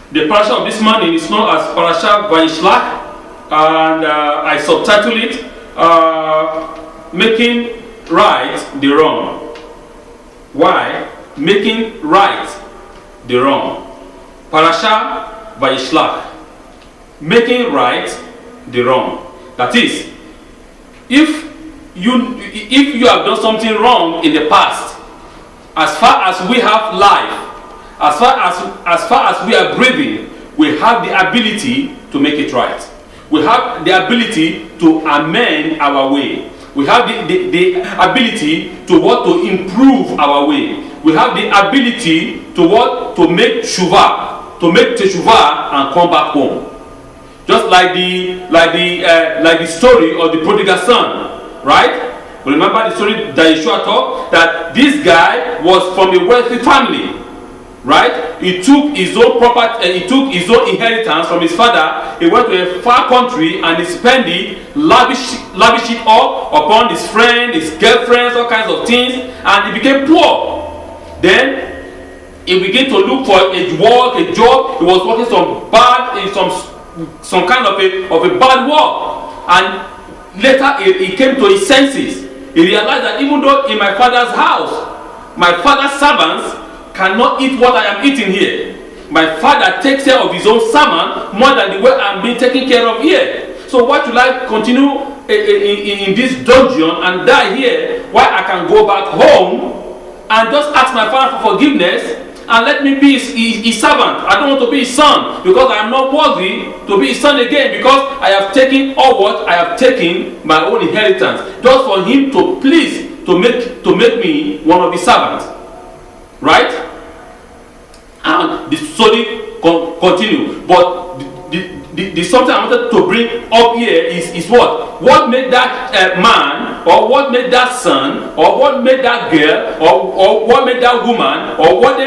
The parasha of this morning is known as Parasha Vayishlach, and I subtitle it Making Right the Wrong. Why? Making right the wrong. Parasha Vayishlach. Making right the wrong. That is, if you have done something wrong in the past, as far as we have life, as far as we are breathing, we have the ability to make it right. We have the ability to amend our way. We have the ability to improve our way. We have the ability to make teshuvah, and come back home. Just like the story of the prodigal son, right? Remember the story that Yeshua taught, that this guy was from a wealthy family, right? He took his own property, he took his own inheritance from his father. He went to a far country and he spent it, lavish it all upon his friend, his girlfriends, all kinds of things, and he became poor. Then he began to look for a job. He was working some kind of a bad work, and later he came to his senses. He realized that even though in my father's house, my father's servants cannot eat what I am eating here, my father takes care of his own servant more than the way I'm being taken care of here. So why should I continue in this dungeon and die here, while I can go back home and just ask my father for forgiveness and let me be his servant? I don't want to be his son, because I am not worthy to be his son again, because I have taken all what I have taken, my own inheritance, just for him to please to make me one of his servants, right? And the story continue. But the something I wanted to bring up here is what made that man, or what made that son, or what made that girl, or what made that woman, or what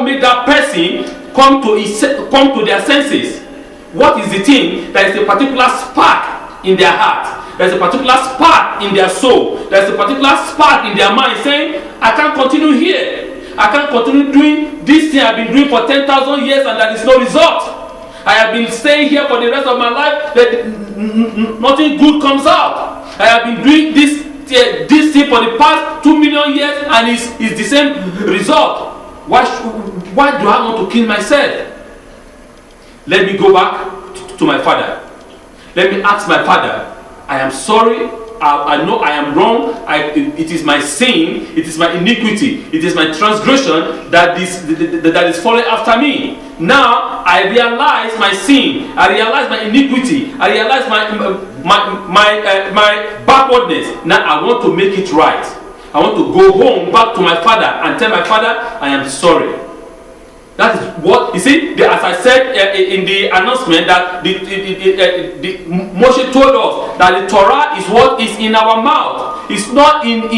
made that person come to their senses. What is the thing? There is a particular spark in their heart. There's a particular spark in their soul. There's a particular spark in their mind saying, I can't continue here. I can't continue doing this thing I've been doing for 10,000 years and there is no result. I have been staying here for the rest of my life, that nothing good comes out. I have been doing this thing for the past 2 million years and it's the same result. Why do I want to kill myself? Let me go back to my father. Let me ask my father, I am sorry. I know I am wrong. It is my sin. It is my iniquity. It is my transgression that is falling after me. Now I realize my sin. I realize my iniquity. I realize my backwardness. Now I want to make it right. I want to go home back to my father and tell my father I am sorry. That is what you see. As I said in the announcement, that Moshe told us that the Torah is what is in our mouth. It's not in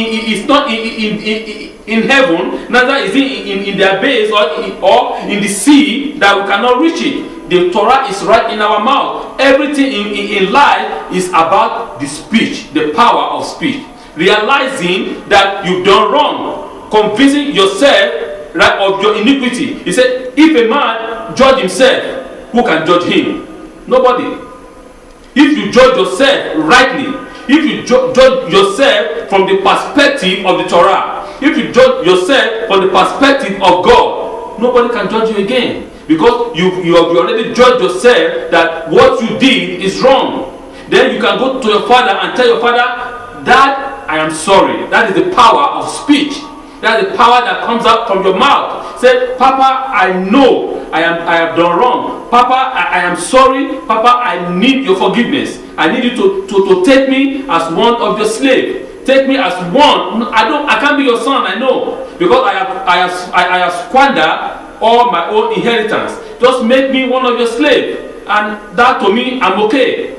heaven, neither is it in their base or in the sea that we cannot reach it. The Torah is right in our mouth. Everything in life is about the speech, the power of speech. Realizing that you've done wrong, convincing yourself, right, of your iniquity. He said, if a man judge himself, who can judge him? Nobody. If you judge yourself rightly, if you judge yourself from the perspective of the Torah, if you judge yourself from the perspective of God, nobody can judge you again, because you have already judged yourself that what you did is wrong. Then you can go to your father and tell your father, Dad, I am sorry. That is the power of speech. That is the power that comes out from your mouth. Say, Papa, I know I have done wrong. Papa, I am sorry. Papa, I need your forgiveness. I need you to take me as one of your slaves. Take me as one. I can't be your son, I know, because I have squandered all my own inheritance. Just make me one of your slaves, and that to me, I'm okay.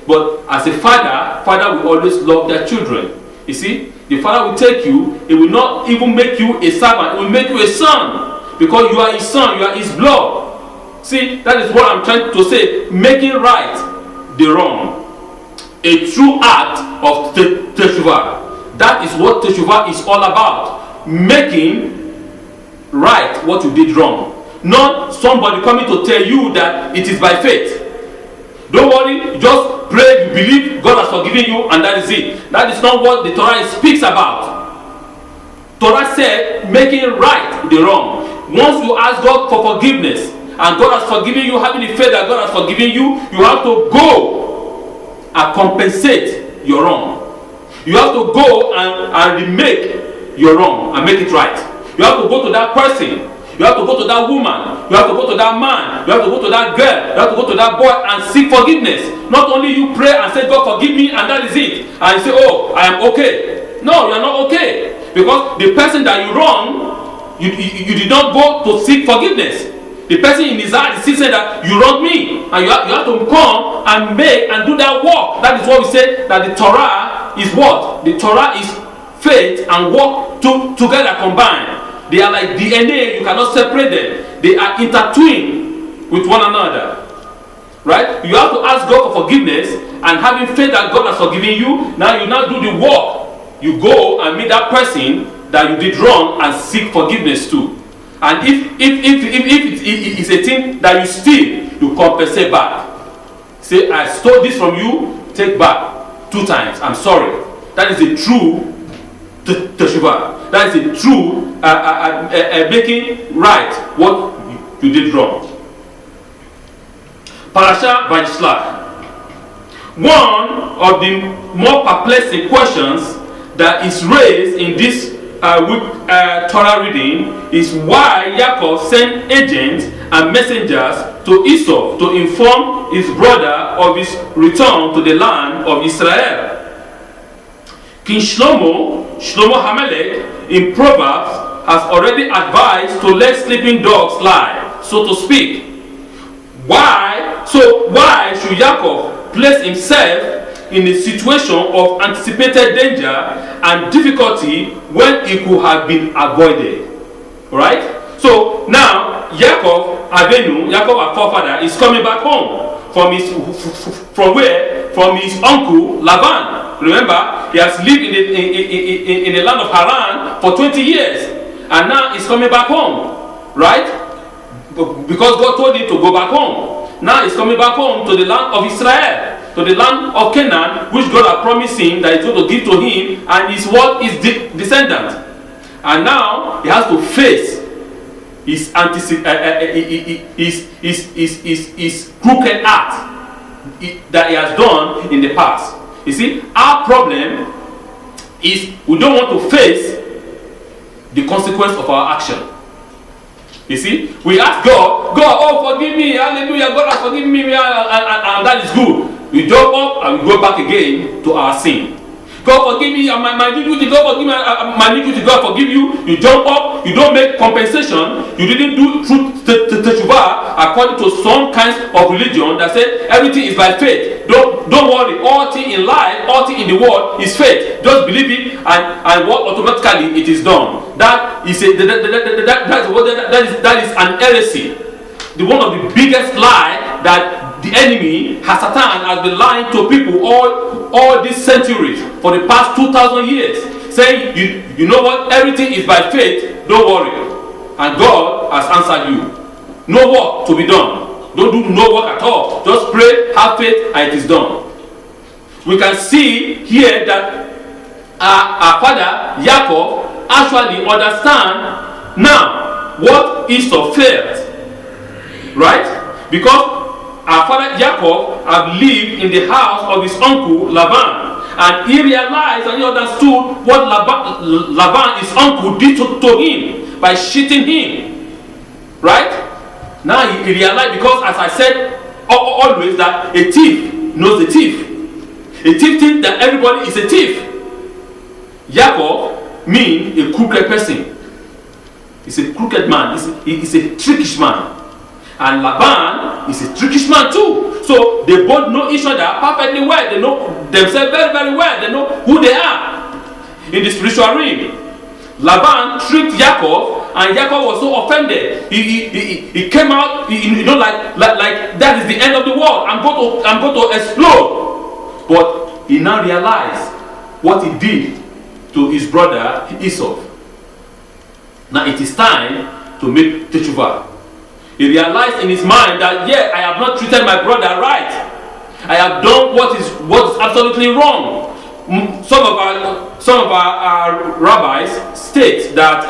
But as a father will always love their children. You see, the father will take you. He will not even make you a servant. He will make you a son, because you are his son. You are his blood. See, that is what I'm trying to say. Making right the wrong. A true act of teshuvah. That is what teshuvah is all about. Making right what you did wrong. not somebody coming to tell you that it is by faith. Don't worry, just pray, you believe God has forgiven you, and that is it. That is not what the Torah speaks about. Torah said making right the wrong. Once you ask God for forgiveness and God has forgiven you, having the faith that God has forgiven you, you have to go and compensate your wrong. You have to go and remake your wrong and make it right. You have to go to that person. You have to go to that woman. You have to go to that man. You have to go to that girl. You have to go to that boy and seek forgiveness. Not only you pray and say, God forgive me, and that is it. And you say, oh, I am okay. No, you are not okay. Because the person that you wrong, you did not go to seek forgiveness. The person in his heart is still saying that you wronged me. And you have to come and make and do that work. That is what we say, that the Torah is what? The Torah is faith and work together combined. They are like DNA, you cannot separate them. They are intertwined with one another. Right? You have to ask God for forgiveness, and having faith that God has forgiven you, now you now do the work. You go and meet that person that you did wrong and seek forgiveness to. And if it is a thing that you steal, you compensate back. Say, I stole this from you, take back 2 times. I'm sorry. That is a true teshuvah. That is a true making right what you did wrong. Parasha Vayishlach. One of the more perplexing questions that is raised in this Torah reading is why Yaakov sent agents and messengers to Esau to inform his brother of his return to the land of Israel. King Shlomo Hamelech in Proverbs has already advised to let sleeping dogs lie, so to speak. Why should Yaakov place himself in a situation of anticipated danger and difficulty when it could have been avoided? Right? So now Yaakov our forefather, is coming back home from where? From his uncle Laban. Remember, he has lived in the land of Haran for 20 years, and now he's coming back home, right? Because God told him to go back home. Now he's coming back home to the land of Israel, to the land of Canaan, which God had promised him that he's going to give to him and his descendant. And now he has to face his crooked act that he has done in the past. You see, our problem is we don't want to face the consequence of our action. You see, we ask God, oh, forgive me, hallelujah, God has forgiven me, and that is good. We jump up and we go back again to our sin. God forgive me, my iniquity, God forgive me, my iniquity, God forgive you. You jump up, you don't make compensation, you didn't do truth teshuvah according to some kinds of religion that said everything is by faith. Don't worry, all thing in life, all thing in the world is faith. Just believe it and what automatically it is done. That is an heresy. One of the biggest lie that the enemy, Satan, has been lying to people all these centuries for the past 2,000 years, saying, you know what, everything is by faith, don't worry. And God has answered you. No work to be done. Don't do no work at all. Just pray, have faith, and it is done. We can see here that our father, Yaakov, actually understand now what Esau felt. Right? Because our father Yaakov had lived in the house of his uncle Laban, and he realized and he understood what Laban, his uncle, did to him by cheating him. Right? Now he realized, because as I said always, that a thief knows a thief. A thief thinks that everybody is a thief. Yaakov means a crooked person. He's a crooked man. He's a trickish man. And Laban is a trickish man too. So they both know each other perfectly well. They know themselves very, very well. They know who they are in the spiritual realm. Laban tricked Yaakov, and Yaakov was so offended. He came out, like that is the end of the world. I'm going to explode. But he now realized what he did to his brother Esau. Now it is time to make teshuvah. He realized in his mind that, yeah, I have not treated my brother right. I have done what is absolutely wrong. Some of our rabbis state that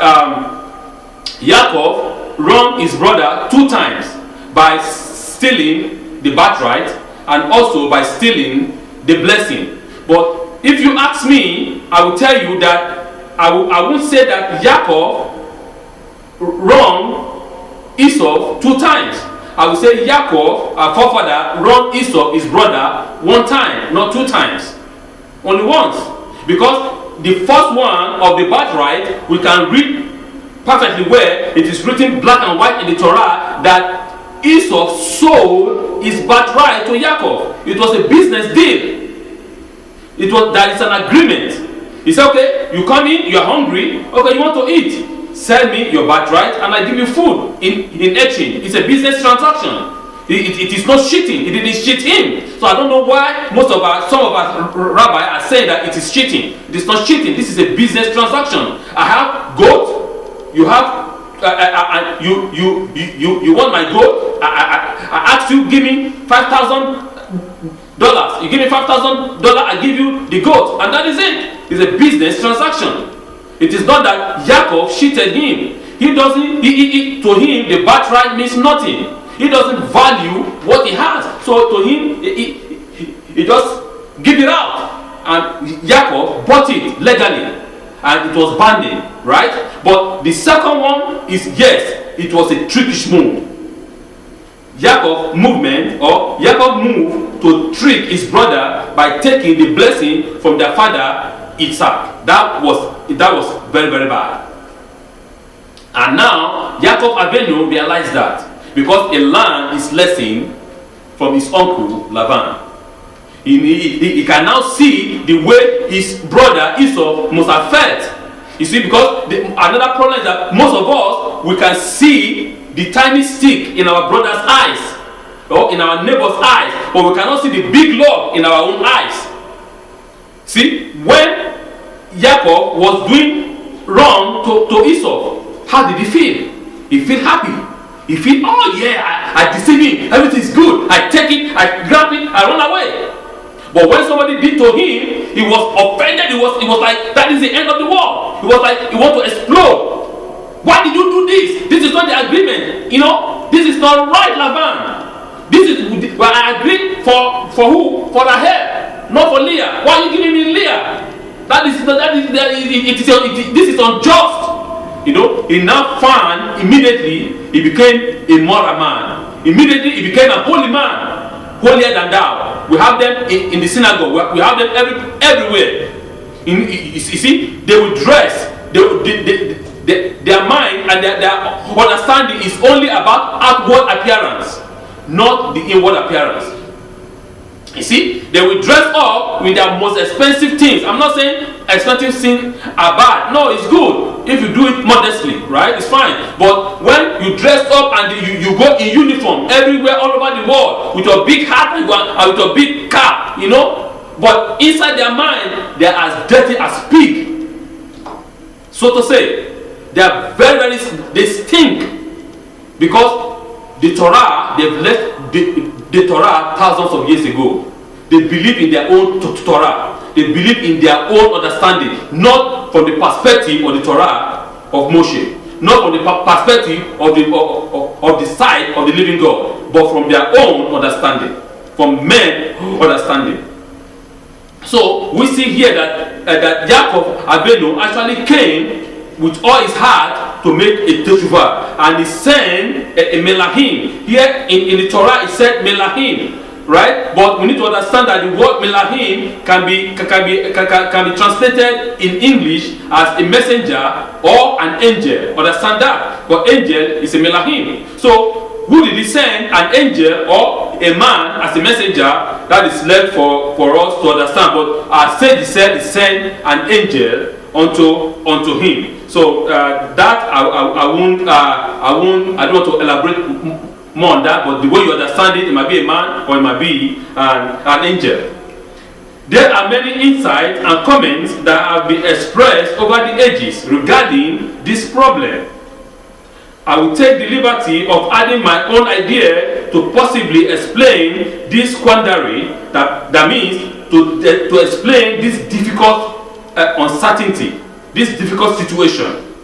Yaakov wronged his brother 2 times by stealing the birthright and also by stealing the blessing. But if you ask me, I will tell you that I won't say that Yaakov wronged Esau 2 times. I will say Yaakov, our forefather, wronged Esau, his brother, 1 time, not 2 times. Only once. Because the first one of the birthright, we can read perfectly where it is written black and white in the Torah that Esau sold his birthright to Yaakov. It was a business deal. That is an agreement. He said, okay, you come in, you are hungry, okay, you want to eat. Sell me your birthright and I give you food in exchange. It's a business transaction. It is not cheating. It didn't cheat him. So I don't know why some of us rabbis are saying that it is cheating. It is not cheating. This is a business transaction. I have goat. You have you want my goat. I asked you, give me $5,000. You give me $5,000. I give you the goat, and that is it. It's a business transaction. It is not that Yaakov cheated him. He doesn't. To him, the birthright means nothing. He doesn't value what he has. So to him, he just give it out. And Yaakov bought it legally. And it was binding, right? But the second one is, yes, it was a trickish move. Yaakov moved to trick his brother by taking the blessing from their father Isaac. That was very, very bad. And now Yaakov Avinu realized that because a land is lessened from his uncle Laban. He can now see the way his brother Esau must have felt. You see, because another problem is that most of us, we can see the tiny stick in our brother's eyes or in our neighbor's eyes, but we cannot see the big log in our own eyes. See, when Yaakov was doing wrong to Esau, how did he feel? He felt happy. He feel, oh yeah, I deceive him, everything is good. I take it, I grab it, I run away. But when somebody did to him, he was offended. He was like, that is the end of the world. He was like, he want to explode. Why did you do this? This is not the agreement. You know, this is not right, Laban. This is, well, I agreed for who? For Rahel, not for Leah. Why are you giving me Leah? This is unjust. You know, he now found immediately he became a moral man. Immediately he became a holy man, holier than thou. We have them in the synagogue. We have them everywhere. You see, they will dress. Their mind and their understanding is only about outward appearance, not the inward appearance. You see, they will dress up with their most expensive things. I'm not saying expensive things are bad. No, it's good if you do it modestly, right? It's fine. But when you dress up and you go in uniform everywhere, all over the world, with your big hat and with your big cap, you know, but inside their mind, they are as dirty as pig. So to say, they are very, very, they stink because the Torah, they've left the Torah thousands of years ago. They believe in their own Torah. They believe in their own understanding, not from the perspective of the Torah of Moshe, not from the perspective of the side of the living God, but from their own understanding, from men's understanding. So we see here that Yaakov Avinu actually came with all his heart to make a teshuvah, and he sent a melahim. Here in the Torah it said melahim, right? But we need to understand that the word melahim can be translated in English as a messenger or an angel. Understand that? But angel is a melahim. So who did he send? An angel or a man as a messenger? That is left for us to understand. But our sage said he sent an angel unto him. So that I don't want to elaborate more on that, but the way you understand it, it might be a man or it might be an angel. There are many insights and comments that have been expressed over the ages regarding this problem. I will take the liberty of adding my own idea to possibly explain this quandary. That means to explain this difficult uncertainty, this difficult situation.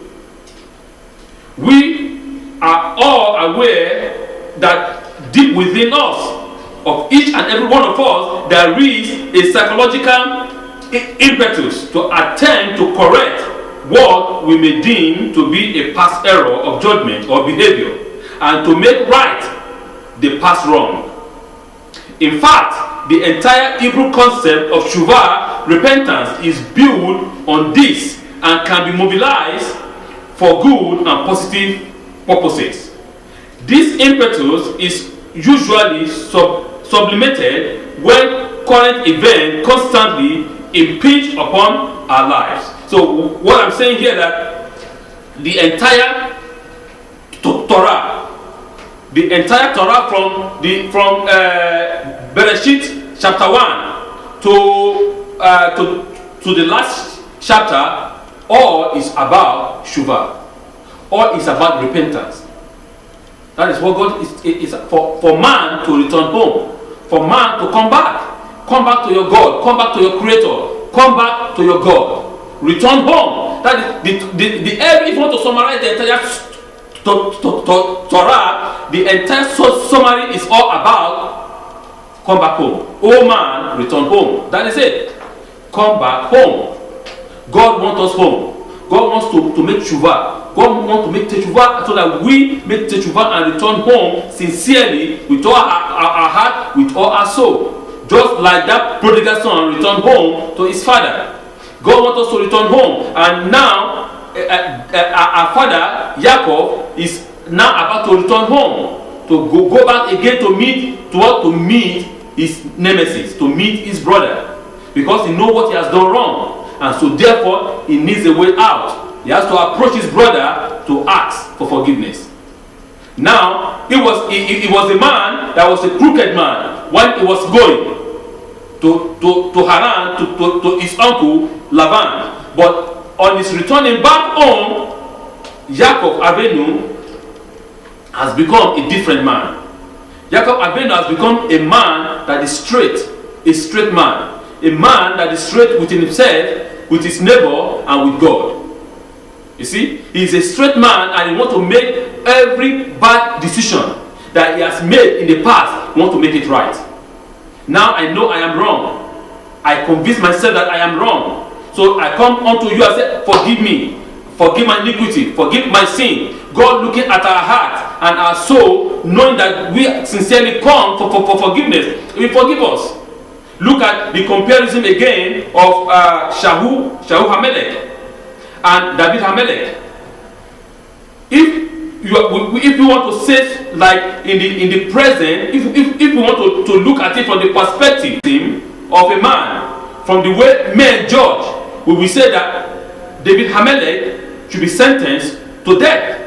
We are all aware that deep within us, of each and every one of us, there is a psychological impetus to attempt to correct what we may deem to be a past error of judgment or behavior, and to make right the past wrong. In fact, the entire Hebrew concept of Shuvah, repentance, is built on this and can be mobilized for good and positive purposes. This impetus is usually sublimated when current events constantly impinge upon our lives. So what I'm saying here, that the entire Torah from Bereshit chapter 1 to the last chapter, all is about Shuvah. All is about repentance. That is what God is for man to return home, for man to come back to your God, come back to your Creator, come back to your God. Return home. That is if you want to summarize the entire Torah, the entire summary is all about come back home. Oh man, return home. That is it. Come back home. God wants us home. God wants to make teshuvah. God wants to make teshuvah so that we make teshuvah and return home sincerely with all our heart, with all our soul. Just like that prodigal son returned home to his father. God wants us to return home, and now our father Jacob is now about to return home, to go back again to meet his nemesis, to meet his brother, because he knows what he has done wrong, and so therefore he needs a way out. He has to approach his brother to ask for forgiveness. Now he was a man that was a crooked man when he was going to Haran to his uncle Laban, but on his returning back home, Jacob Avinu has become a different man. Jacob Avinu has become a man that is straight, a straight man, a man that is straight within himself, with his neighbor, and with God. You see, he is a straight man, and he wants to make every bad decision that he has made in the past, he wants to make it right. Now I know I am wrong. I convince myself that I am wrong. So I come unto you and say, forgive me, forgive my iniquity, forgive my sin. God looking at our heart and our soul, knowing that we sincerely come for forgiveness, He will forgive us. Look at the comparison again of Shaul HaMelech and David HaMelech. If you want to say, like in the present, if you want to look at it from the perspective of a man, from the way men judge, we will say that David HaMelech should be sentenced to death,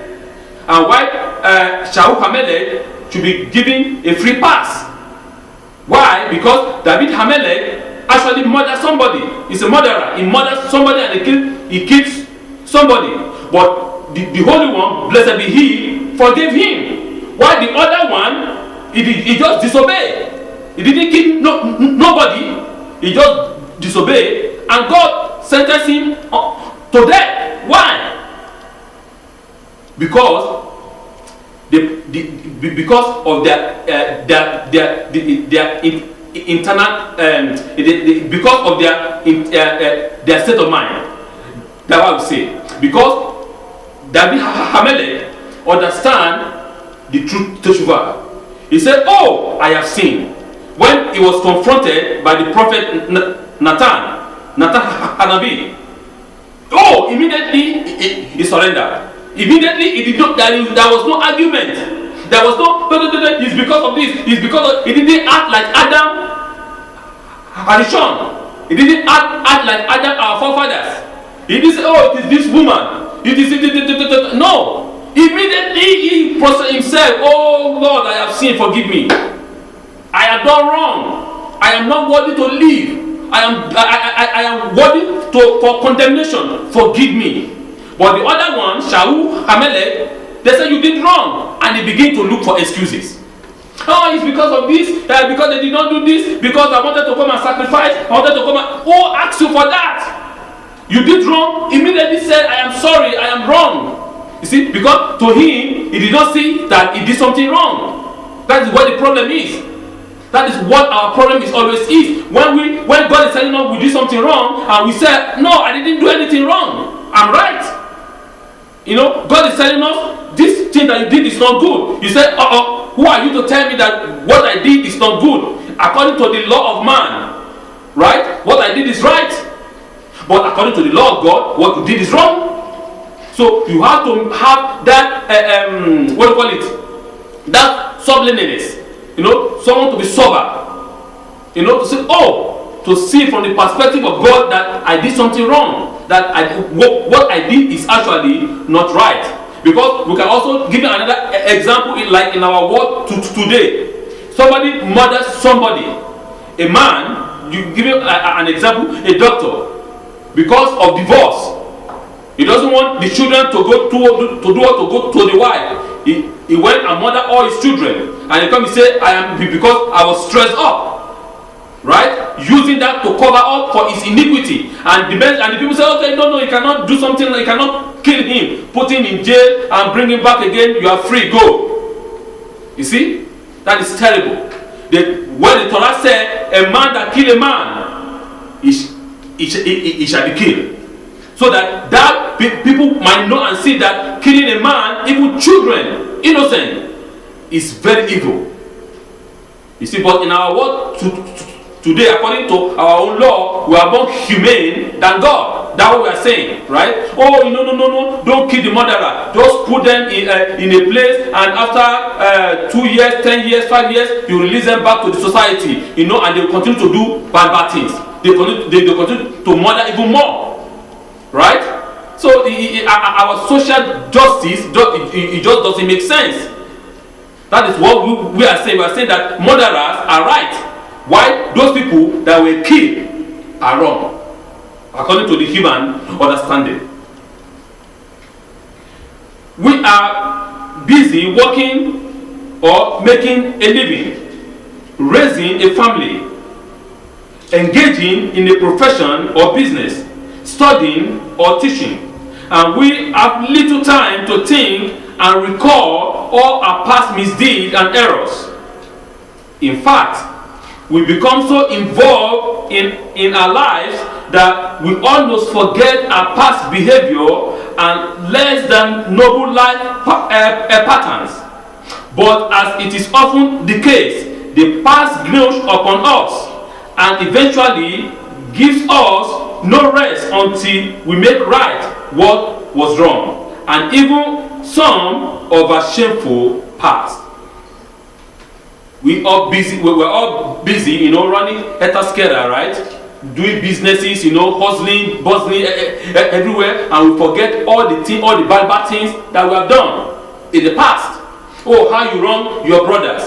and while Shaul HaMelech should be given a free pass. Why? Because David HaMelech actually murdered somebody. He's a murderer. He murders somebody and he kills somebody. But the Holy One, blessed be He, forgave him. While the other one, he just disobeyed. He didn't kill nobody. He just disobeyed, and God sentenced him to death. Why? Because because of their internal because of their state of mind. That's what I would say. Because David HaMelech understand the truth teshuvah. He said, "Oh, I have sinned." When he was confronted by the prophet Nathan Hanabi, oh, immediately he surrendered. Immediately he did not. There was no argument. There was no. It's because of this. It's because of, he didn't act like Adam Harishon. He didn't act like Adam, our forefathers. He didn't say, "Oh, it is this woman." It is no. Immediately he prostrated himself. "Oh Lord, I have sinned. Forgive me. I have done wrong. I am not worthy to live. I am worthy for condemnation. Forgive me." But the other one, Shaul HaMelech, they say you did wrong, and they begin to look for excuses. Oh, it's because of this, because they did not do this, because I wanted to come and sacrifice, I wanted to come and... Who asked you for that? You did wrong, immediately said, I am sorry, I am wrong. You see, because to him, he did not see that he did something wrong. That is what the problem is. That is what our problem is always is. When God is telling us we did something wrong, and we say, no, I didn't do anything wrong, I'm right. You know, God is telling us, this thing that you did is not good. You say, who are you to tell me that what I did is not good? According to the law of man, right? What I did is right. But according to the law of God, what you did is wrong. So you have to have that, what do you call it? That soberliness. You know, someone to be sober. You know, to say, to see from the perspective of God that I did something wrong. That what I did is actually not right. Because we can also give you another example, like in our world today. Somebody murders somebody. A man, you give you an example, a doctor, because of divorce. He doesn't want the children to go to the wife. He went and murdered all his children. And he come and say, because I was stressed up. Right? Using that to cover up for his iniquity. And the people say, okay, no, you cannot do something, you cannot kill him, put him in jail and bring him back again, you are free, go. You see? That is terrible. When the Torah said, a man that kill a man, he shall be killed. So that people might know and see that killing a man, even children, innocent, is very evil. You see, but in our world today, according to our own law, we are more humane than God. That's what we are saying, right? Oh, no, don't kill the murderer. Just put them in a place, and after 2 years, 10 years, 5 years, you release them back to the society, and they will continue to do bad things. They continue to murder even more. Right? So our social justice, it just doesn't make sense. That is what we are saying. We are saying that murderers are right. Why those people that were killed are wrong, according to the human understanding. We are busy working or making a living, raising a family, engaging in a profession or business, studying or teaching, and we have little time to think and recall all our past misdeeds and errors. In fact, we become so involved in our lives that we almost forget our past behavior and less than noble life patterns. But as it is often the case, the past grows upon us and eventually gives us no rest until we make right what was wrong, and even some of our shameful past. We're all busy, running etaskera, right? Doing businesses, hustling, bustling everywhere, and we forget all the bad things that we have done in the past. Oh, how you wrong your brothers,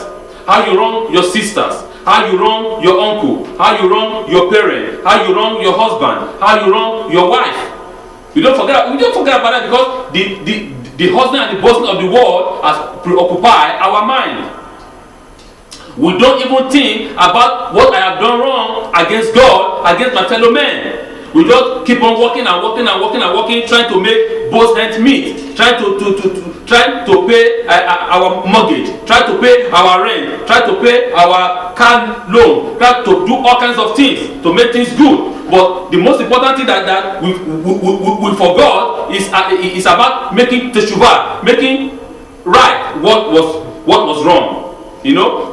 how you wrong your sisters, how you wrong your uncle, how you wrong your parent, how you wrong your husband, how you wrong your wife. We don't forget about that, because the hustling and the bustling of the world has preoccupied our mind. We don't even think about what I have done wrong against God, against my fellow men. We just keep on working, trying to make both ends meet, trying to pay our mortgage, trying to pay our rent, trying to pay our car loan, trying to do all kinds of things to make things good. But the most important thing that we forgot is about making teshuvah, making right what was wrong.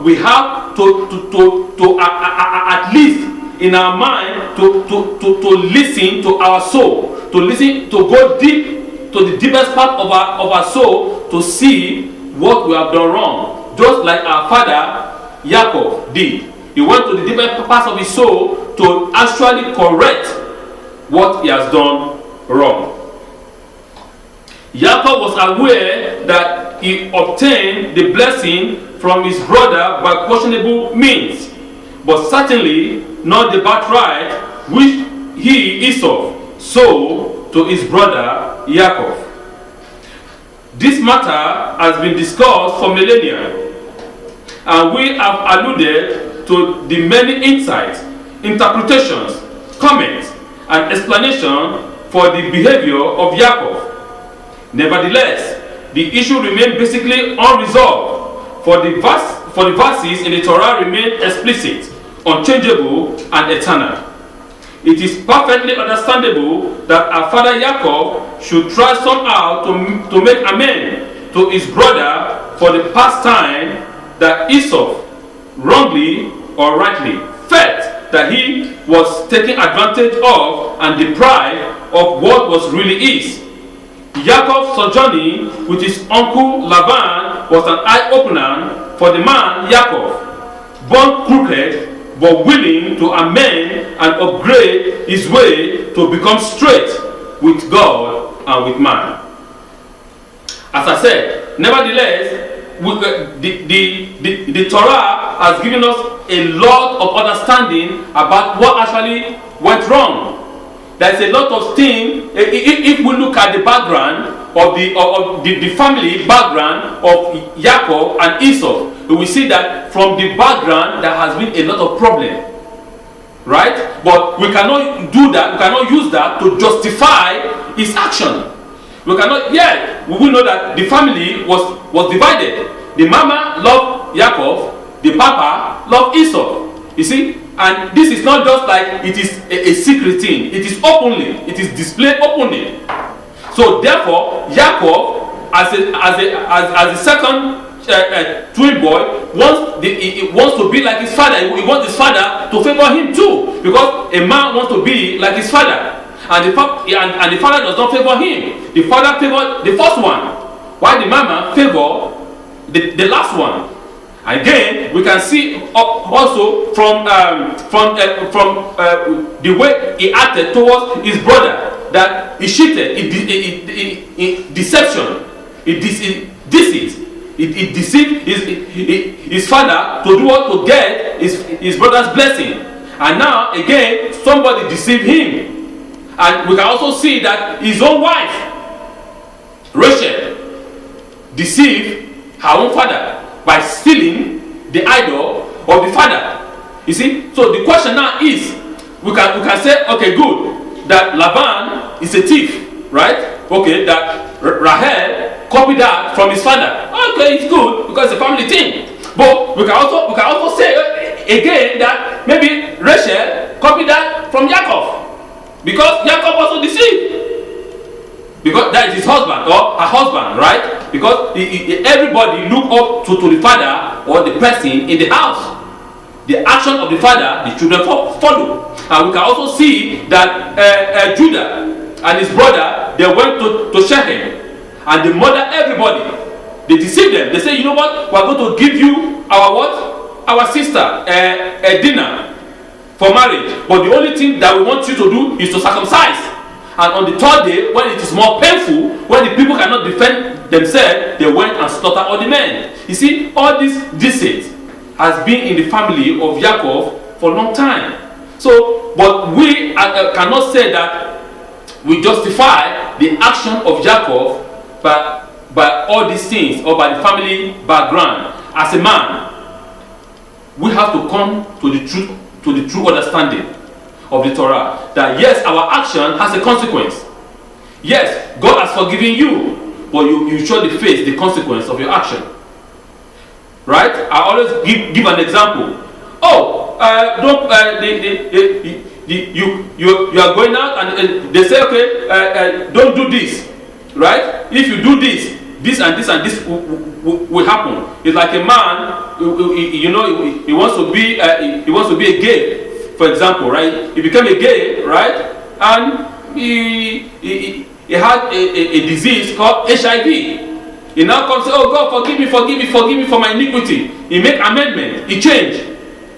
We have to at least in our mind to listen to our soul, to go deep to the deepest part of our soul to see what we have done wrong. Just like our father Yaakov did. He went to the deepest parts of his soul to actually correct what he has done wrong. Yaakov was aware that he obtained the blessing from his brother by questionable means, but certainly not the birthright which he Esau sold to his brother Yaakov. This matter has been discussed for millennia, and we have alluded to the many insights, interpretations, comments, and explanation for the behavior of Yaakov. Nevertheless, the issue remained basically unresolved, for the verses in the Torah remain explicit, unchangeable, and eternal. It is perfectly understandable that our father Yaakov should try somehow to make amends to his brother for the past time that Esau, wrongly or rightly, felt that he was taken advantage of and deprived of what was really his. Yaakov's sojourning with his uncle Laban was an eye-opener for the man Yaakov, born crooked but willing to amend and upgrade his way to become straight with God and with man. As I said, nevertheless, the Torah has given us a lot of understanding about what actually went wrong. There's a lot of things. If we look at the background of the family background of Yaakov and Esau, we will see that from the background there has been a lot of problem, right? But we cannot do that. We cannot use that to justify his action. We cannot. Yeah, we will know that the family was divided. The mama loved Yaakov, the papa loved Esau. You see, and this is not just like it is a secret thing. It is openly. It is displayed openly. So therefore, Yaakov, as a second twin boy, he wants to be like his father. He wants his father to favor him too, because a man wants to be like his father, and the father does not favor him. The father favored the first one, while the mama favor the last one. Again, we can see also from the way he acted towards his brother, that he cheated, deception, he deceived his father to do what, to get his brother's blessing. And now again, somebody deceived him. And we can also see that his own wife, Rachel, deceived her own father by stealing the idol of the father. You see, so the question now is, we can say, okay, good, that Laban is a thief, right? Okay, that Rahel copied that from his father. Okay, it's good because it's a family thing. But we can also say again that maybe Rachel copied that from Yaakov, because Yaakov also deceived. Because that is his husband or her husband, right? Because everybody look up to the father or the person in the house. The action of the father, the children follow. And we can also see that Judah and his brother, they went to Shechem, and they murdered everybody. They deceived them. They say, you know what? We are going to give you our what? Our sister, Dinah, for marriage. But the only thing that we want you to do is to circumcise. And on the third day, when it is more painful, when the people cannot defend themselves, they went and slaughtered all the men. You see, all this deceit has been in the family of Yaakov for a long time. So, but we cannot say that we justify the action of Yaakov by all these things, or by the family background. As a man, we have to come to the true understanding of the Torah, that yes, our action has a consequence. Yes, God has forgiven you, but you surely face the consequence of your action. Right? I always give an example. You are going out and they say, okay, don't do this. Right? If you do this, this and this and this will happen. It's like a man, he wants to be a gay. For example, right? He became a gay, right? And he had a disease called HIV. He now comes and says, oh God, forgive me for my iniquity. He make amendment, he changed,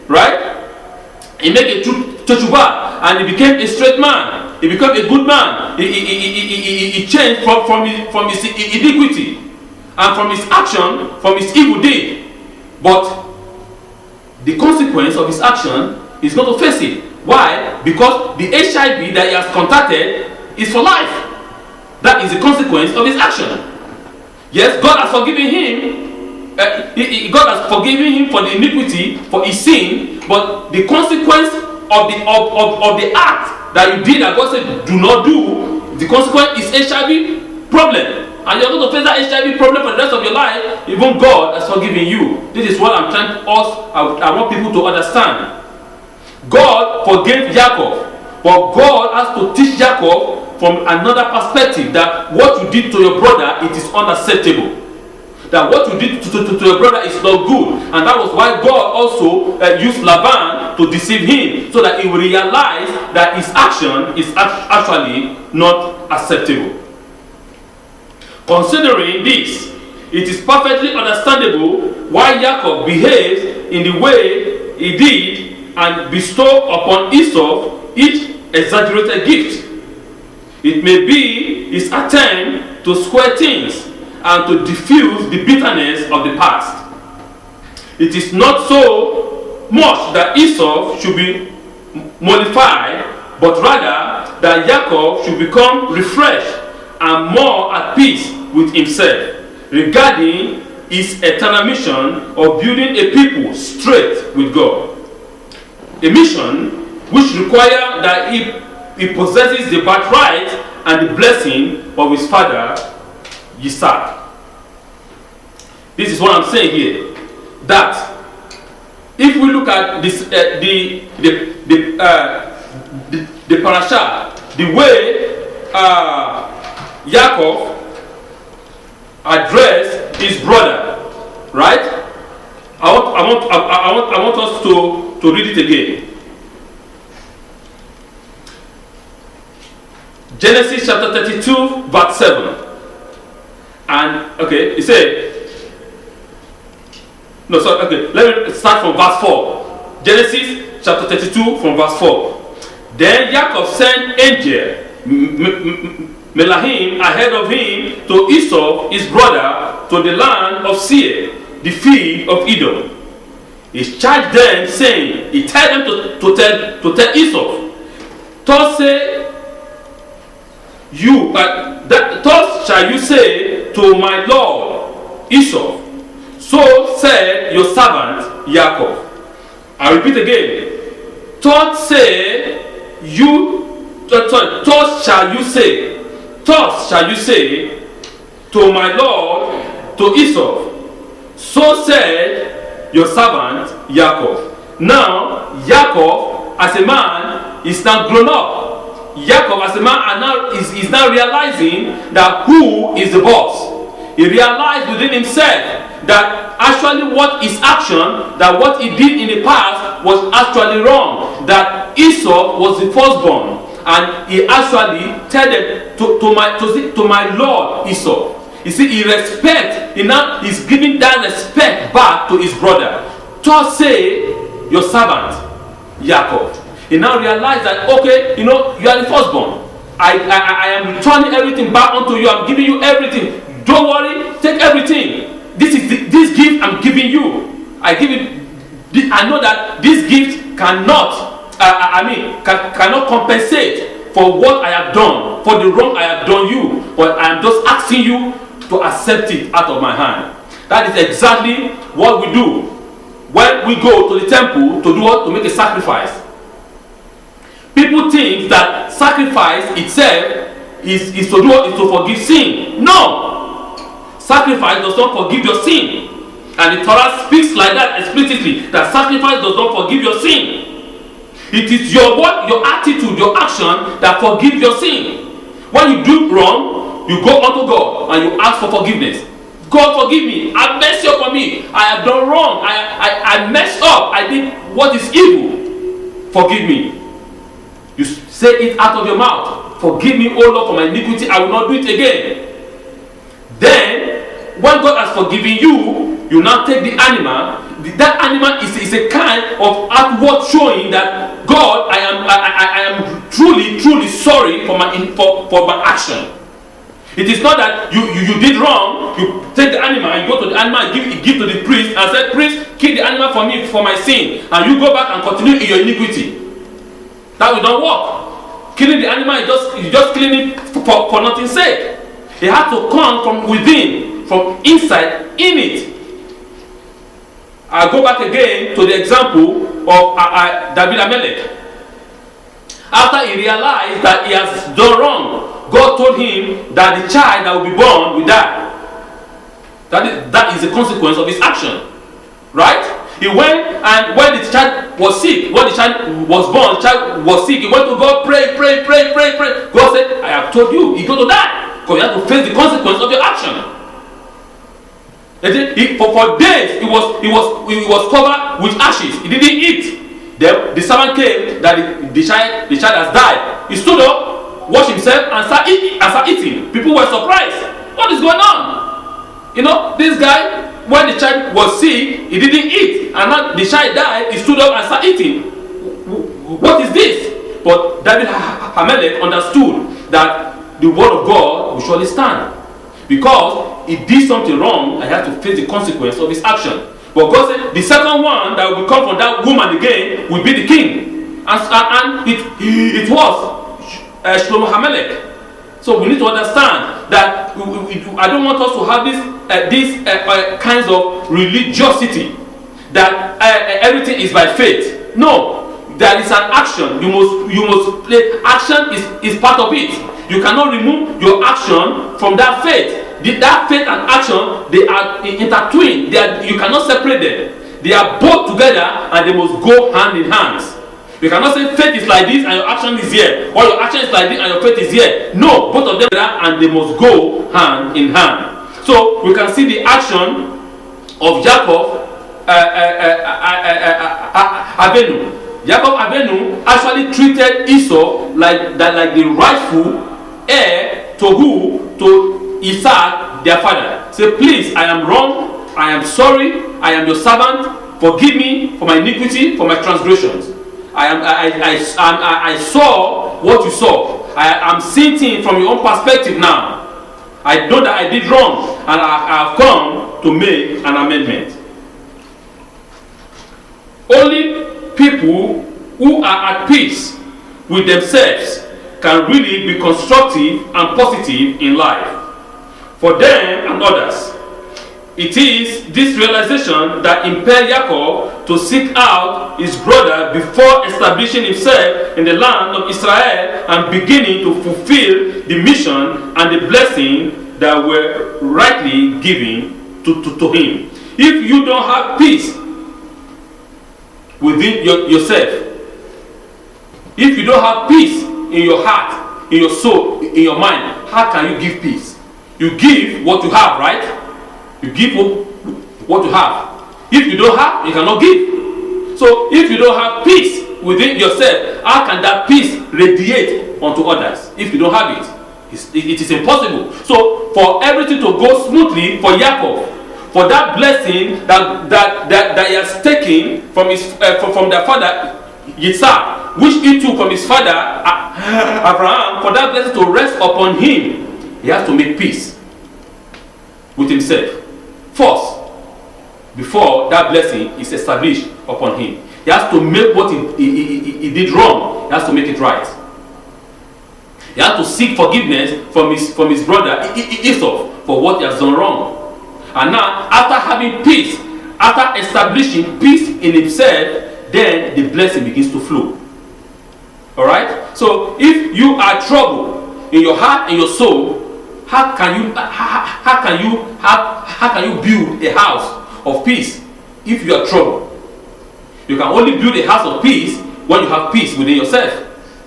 right? He make a teshuvah, and he became a straight man. He became a good man. He changed from his iniquity and from his action, from his evil deed. But the consequence of his action, he's going to face it. Why? Because the HIV that he has contracted is for life. That is the consequence of his action. Yes, God has forgiven him. God has forgiven him for the iniquity, for his sin, but the consequence of the act that you did that God said do not do, the consequence is HIV problem. And you're going to face that HIV problem for the rest of your life. Even God has forgiven you. This is what I'm trying to I want people to understand. God forgave Jacob, but God has to teach Jacob from another perspective that what you did to your brother, it is unacceptable. That what you did to your brother is not good. And that was why God also used Laban to deceive him, so that he will realize that his action is actually not acceptable. Considering this, it is perfectly understandable why Jacob behaves in the way he did and bestowed upon Esau each exaggerated gift. It may be his attempt to square things and to diffuse the bitterness of the past. It is not so much that Esau should be mollified, but rather that Jacob should become refreshed and more at peace with himself regarding his eternal mission of building a people straight with God. A mission which requires that he possesses the birthright and the blessing of his father Isaac. This is what I'm saying here, that if we look at this, the parasha, the way Jacob addressed his brother, right? I want us to read it again. Genesis chapter 32, verse 7. And okay, it said, no, sorry, okay, let me start from verse 4. Genesis chapter 32 from verse 4. Then Jacob sent angel Melahim ahead of him to Esau his brother to the land of Seir, the field of Edom. He charged them, saying, he told them to tell Esau, thus say you, thus shall you say to my lord Esau, so said your servant Jacob. I repeat again. Thus say you, thus shall you say, thus shall you say to my lord, to Esau, so said your servant Jacob. Now Jacob as a man is now grown up. Jacob as a man is now realizing that who is the boss. He realized within himself that actually what his action, that what he did in the past was actually wrong. That Esau was the firstborn, and he actually told them to my lord Esau. You see, he respect. He's giving that respect back to his brother. Thus say your servant Jacob. He now realized that okay, you are the firstborn. I am returning everything back unto you. I'm giving you everything. Don't worry, take everything. This gift I'm giving you. I give it. I know that this gift cannot. Cannot compensate for what I have done, for the wrong I have done you. But I am just asking you to accept it out of my hand. That is exactly what we do when we go to the temple to do what? To make a sacrifice. People think that sacrifice itself is to do what? Is to forgive sin. No. Sacrifice does not forgive your sin. And the Torah speaks like that explicitly, that sacrifice does not forgive your sin. It is your attitude, your action that forgives your sin. When you do wrong, you go unto God and you ask for forgiveness. God forgive me. Have mercy upon me. I have done wrong. I messed up. I did what is evil. Forgive me. You say it out of your mouth. Forgive me, O Lord, for my iniquity. I will not do it again. Then, when God has forgiven you, you now take the animal. That animal is a kind of outward showing that God, I am truly, truly sorry for my action. It is not that you did wrong. You take the animal, you go to the animal, and give to the priest, and say, priest, kill the animal for me for my sin, and you go back and continue in your iniquity. That will not work. Killing the animal is just killing it for nothing's sake. It has to come from within. from inside in it. I go back again to the example of David Amalek. After he realized that he has done wrong, God told him that the child that will be born will die. That is the consequence of his action. Right? He went, and when the child was sick, when the child was born, the child was sick, he went to God, pray. God said, I have told you, he's going to die. Because you have to face the consequence of your action. For days, he was covered with ashes. He didn't eat. The servant came that the child has died. He stood up, washed himself, and started eating. People were surprised. What is going on? You know, this guy, when the child was sick, he didn't eat, and now the child died. He stood up and started eating. What is this? But David Amalek understood that the word of God will surely stand, because he did something wrong and he had to face the consequence of his action. But God said the second one that will come from that woman again will be the king, and it was Shlomo Amalek. So we need to understand that I don't want us to have these kinds of religiosity that everything is by faith. No, there is an action. You must play. Action is part of it. You cannot remove your action from that faith. That faith and action, they are intertwined. You cannot separate them. They are both together, and they must go hand in hand. You cannot say faith is like this and your action is here, or your action is like this and your faith is here. No, both of them are, and they must go hand in hand. So we can see the action of Jacob Abenu. Jacob Abenu actually treated Esau like the rightful heir to Isaac, their father. Say, please, I am wrong, I am sorry, I am your servant, forgive me for my iniquity, for my transgressions. I saw what you saw. I am seeing things from your own perspective now. I know that I did wrong, and I have come to make an amendment. Only people who are at peace with themselves can really be constructive and positive in life. For them and others, it is this realization that impelled Jacob to seek out his brother before establishing himself in the land of Israel and beginning to fulfill the mission and the blessing that were rightly given to him. If you don't have peace within yourself, if you don't have peace in your heart, in your soul, in your mind, how can you give peace? You give what you have, right? You give what you have. If you don't have, you cannot give. So if you don't have peace within yourself, how can that peace radiate onto others? If you don't have it, it is impossible. So for everything to go smoothly for Jacob, for that blessing that he has taken from their father Yitzhak, which he took from his father Abraham, for that blessing to rest upon him, he has to make peace with himself first, before that blessing is established upon him. He has to make what he did wrong, he has to make it right. He has to seek forgiveness from his brother Esau for what he has done wrong. And now, after having peace, after establishing peace in himself, then the blessing begins to flow. Alright? So if you are troubled in your heart and your soul, how can you build a house of peace if you are troubled? You can only build a house of peace when you have peace within yourself.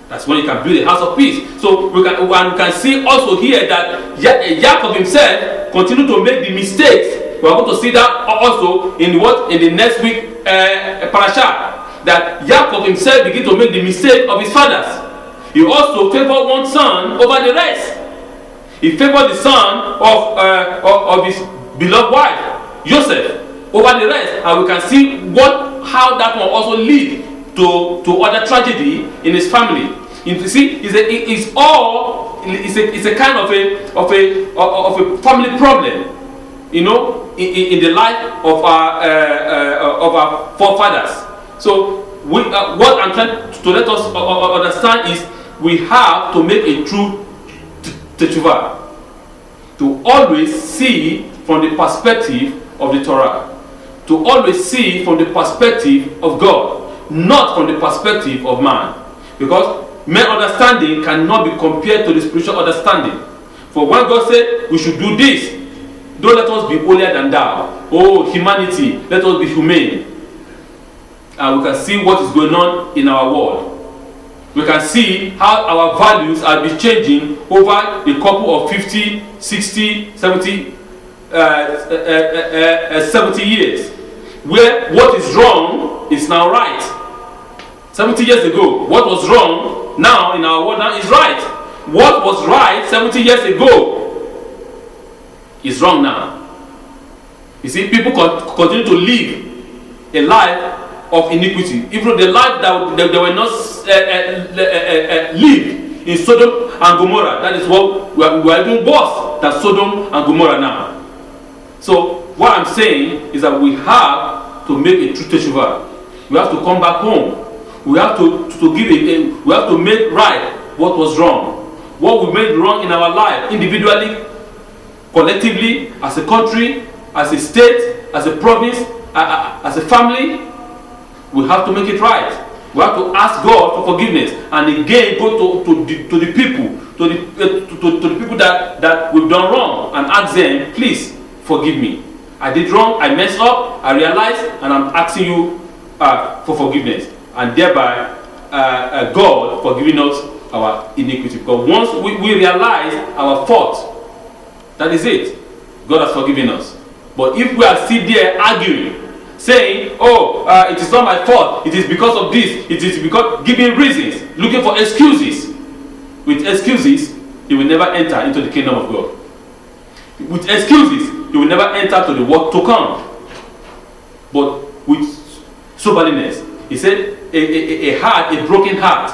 That's when you can build a house of peace. So we can see also here that Jacob himself continued to make the mistakes. We are going to see that also in the next week parasha, that Jacob himself began to make the mistake of his fathers. He also favored one son over the rest. He favored the son of his beloved wife, Joseph, over the rest. And we can see how that one also lead to other tragedy in his family. You see, it's a kind of a family problem, you know, in the life of our forefathers. So what I'm trying to let us understand is we have to make a true teshuvah, to always see from the perspective of the Torah. To always see from the perspective of God, not from the perspective of man. Because man's understanding cannot be compared to the spiritual understanding. For when God said we should do this, don't let us be holier than thou. Oh, humanity, let us be humane. And we can see what is going on in our world. We can see how our values are be changing over a couple of 50, 60, 70, 70 years. Where what is wrong is now right. 70 years ago, what was wrong now in our world now is right. What was right 70 years ago is wrong now. You see, people continue to live a life of iniquity, even the life that they were not live in Sodom and Gomorrah. That is what we are even worse than Sodom and Gomorrah now. So what I'm saying is that we have to make a true teshuvah. We have to come back home. We have to give it. We have to make right what was wrong. What we made wrong in our life, individually, collectively, as a country, as a state, as a province, as a family, we have to make it right. We have to ask God for forgiveness, and again go to the people, to the people that we've done wrong, and ask them, please forgive me. I did wrong. I messed up. I realized, and I'm asking you for forgiveness, and thereby God forgiving us our iniquity. Because once we realize our fault, that is it. God has forgiven us. But if we are still there arguing, saying, oh, it is not my fault, it is because of this, it is because, giving reasons, looking for excuses. With excuses, you will never enter into the kingdom of God. With excuses, you will never enter to the work to come. But with soberness, he said, a broken heart,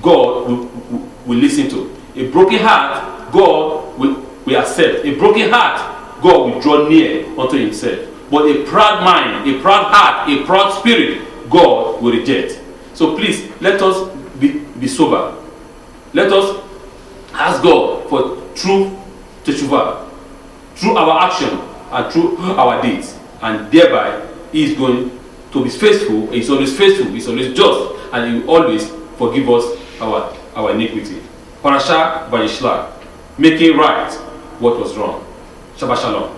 God will listen to. A broken heart, God will accept. A broken heart, God will draw near unto himself. But a proud mind, a proud heart, a proud spirit, God will reject. So please, let us be sober. Let us ask God for true teshuvah, through our action and through our deeds. And thereby, he is going to be faithful. He is always faithful. He is always just. And he will always forgive us our iniquity. Parasha Vayishlach, making right what was wrong. Shabbat Shalom.